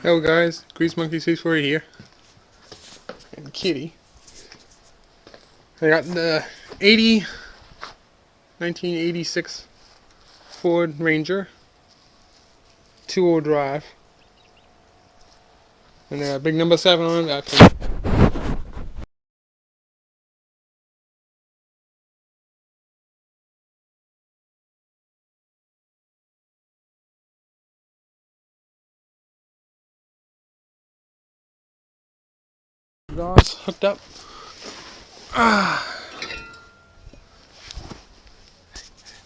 Hello guys, Grease Monkey 640 here, and Kitty. I got the 1986 Ford Ranger, 2-wheel drive, and a big number 7 on that. Exhaust hooked up.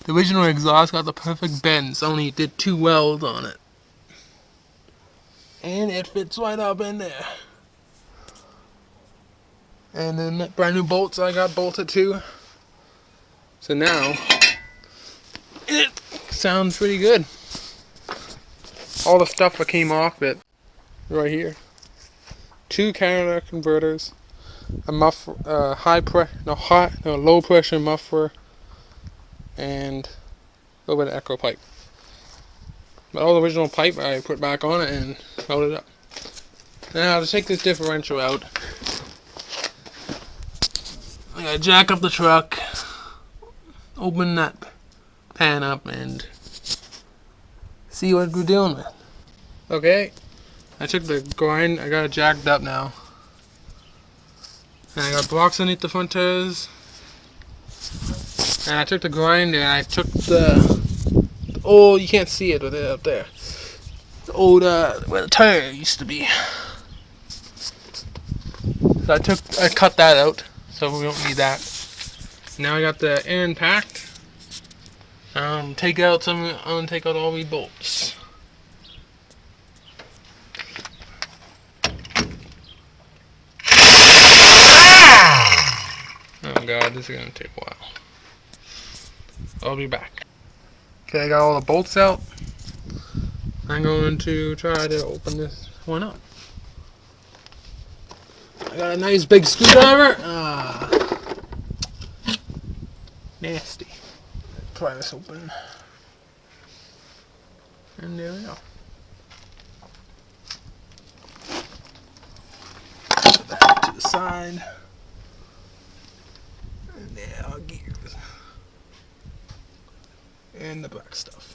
The original exhaust got the perfect bends, only did 2 welds on it. And it fits right up in there. And then brand new bolts I got bolted too. So now it sounds pretty good. All the stuff that came off it right here. 2 catalytic converters, a muffler, low pressure muffler, and a little bit of echo pipe. But all the original pipe I put back on it and welded it up. Now to take this differential out, I gotta jack up the truck, open that pan up, and see what we're dealing with. Okay, I took the grind, I got it jacked up now. And I got blocks underneath the front tires. And I took the grind and I took the old, you can't see it with it up there. The old, where the tire used to be. So I cut that out, so we don't need that. Now I got the end packed. I'm gonna take out all these bolts. Oh god, this is gonna take a while. I'll be back. Okay, I got all the bolts out. I'm going to try to open this one up. I got a nice big screwdriver. Nasty. Pry this open. And there we go. Put that to the side. And there are gears. And the black stuff.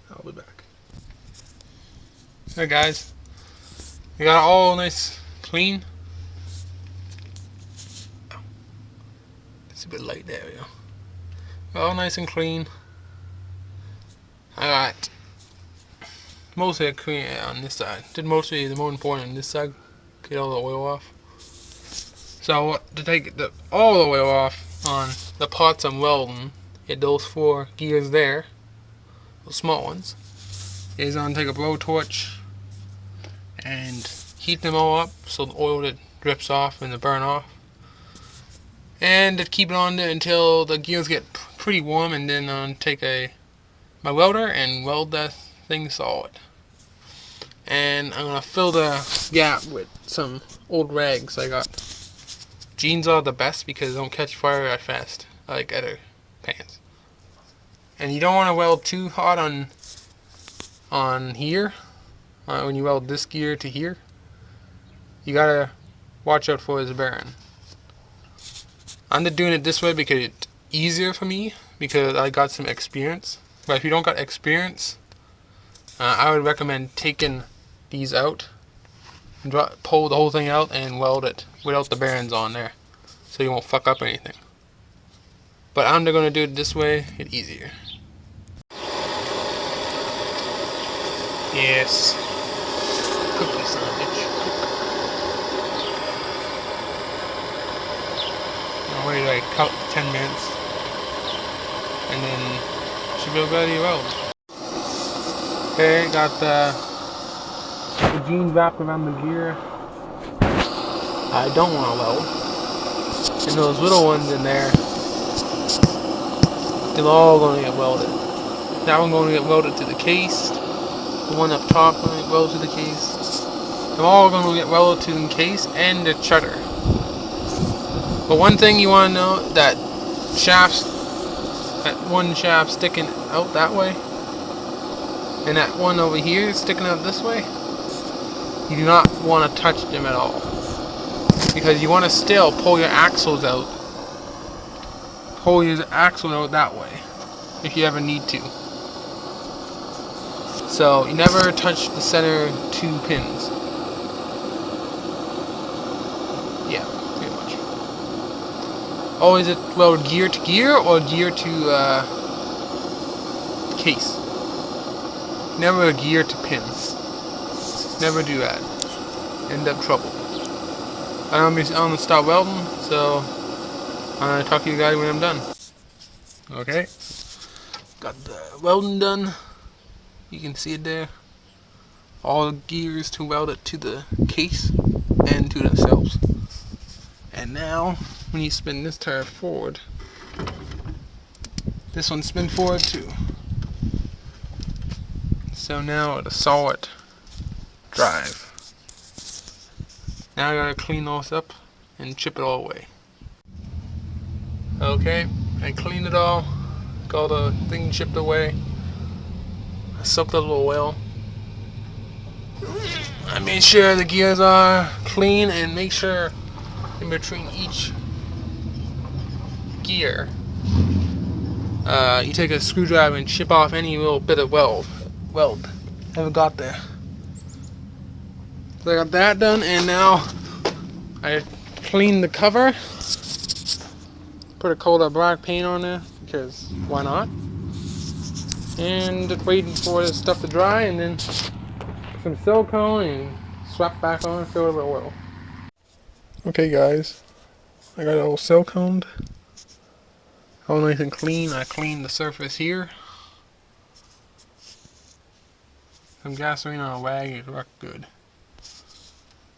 I'll be back. Alright guys. We got it all nice clean. It's a bit light, there we go. All nice and clean. I got mostly a clean on this side. Did mostly the more important on this side. Get all the oil off. So to take all the oil off on the parts I'm welding, hit those 4 gears there, those small ones, is I'm gonna take a blowtorch and heat them all up so the oil that drips off and the burn off. And to keep it on there until the gears get pretty warm, and then take my welder and weld that thing solid. And I'm gonna fill the gap with some old rags I got. Jeans are the best because they don't catch fire that fast like other pants. And you don't want to weld too hot on here. When you weld this gear to here, you gotta watch out for this bearing. I'm just doing it this way because it's easier for me, because I got some experience. But if you don't got experience, I would recommend taking these out, and pull the whole thing out and weld it without the bearings on there, so you won't fuck up anything. But I'm just gonna do it this way, it's easier. Yes. Cook this son of a bitch. I'll wait like 10 minutes, and then should be ready to weld. Okay, got the jeans wrapped around the gear. I don't want to weld. And those little ones in there, they're all going to get welded. That one's going to get welded to the case. The one up top going to get welded to the case. They're all going to get welded to the case and the shutter. But one thing you want to know, that one shaft sticking out that way, and that one over here sticking out this way, you do not want to touch them at all, because you want to still pull your axles out. Pull your axle out that way, if you ever need to. So you never touch the center 2 pins. Yeah, pretty much. Oh, is it, well, gear to gear or gear to case? Never a gear to pins. Never do that. End up trouble. I'm gonna start welding, so I'm gonna talk to you guys when I'm done. Okay, got the welding done. You can see it there. All the gears to weld it to the case and to themselves. And now, when you spin this tire forward, this one spin forward too. So now it'll solid drive. Now I gotta clean those up and chip it all away. Okay, I cleaned it all, got the thing chipped away. I soaked a little oil. I made sure the gears are clean, and make sure in between each gear you take a screwdriver and chip off any little bit of weld. Haven't got there. So I got that done, and now I cleaned the cover. Put a coat of black paint on there, because why not? And just waiting for this stuff to dry, and then some silicone and swap back on, fill it with oil. Okay guys, I got it all siliconed. All nice and clean. I cleaned the surface here. Some gasoline on a rag, it worked good.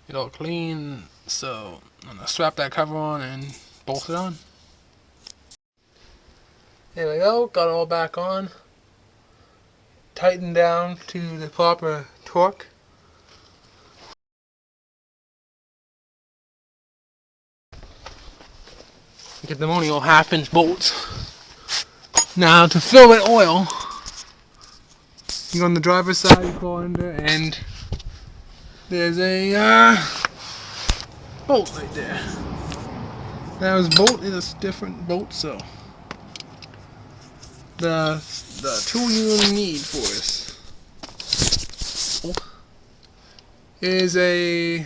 It all clean, so I'm gonna strap that cover on and bolt it on. There we go, got it all back on. Tightened down to the proper torque. Get them only all 1/2 inch bolts. Now to fill with oil, you go on the driver's side, you go under, and there's a bolt right there. Now this bolt is a different bolt, so the tool you need for this is a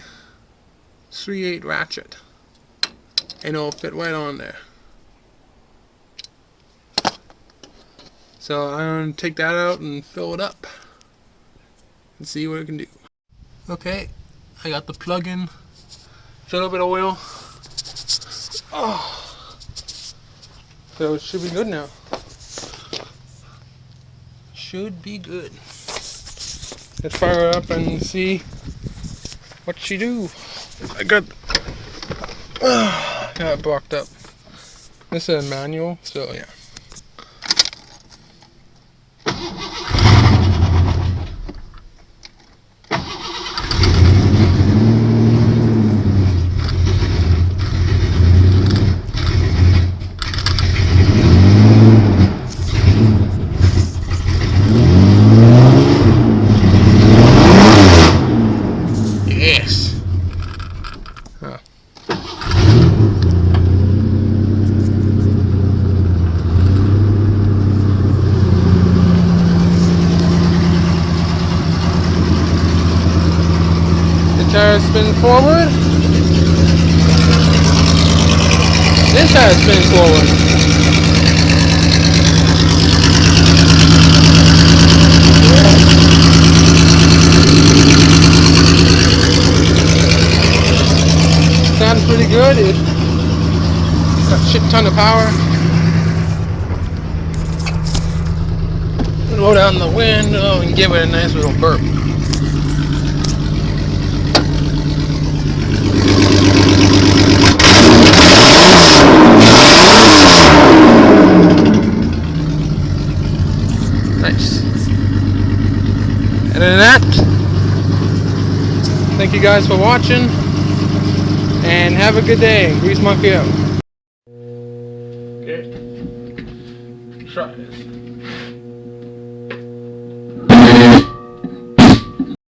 3/8 ratchet, and it'll fit right on there. So I'm going to take that out and fill it up and see what it can do. Okay, I got the plug in, a little bit of oil. Oh, so it should be good now. Should be good. Let's fire it up and see what she do. I got it blocked up. This is a manual, so yeah. Yes. Huh. The tire spin forward. This tire spin forward. Sounds pretty good. It's got a shit ton of power. Roll down the window and give it a nice little burp. Nice. Other than that, thank you guys for watching, and have a good day. Grease Monkey out. Okay. Try this.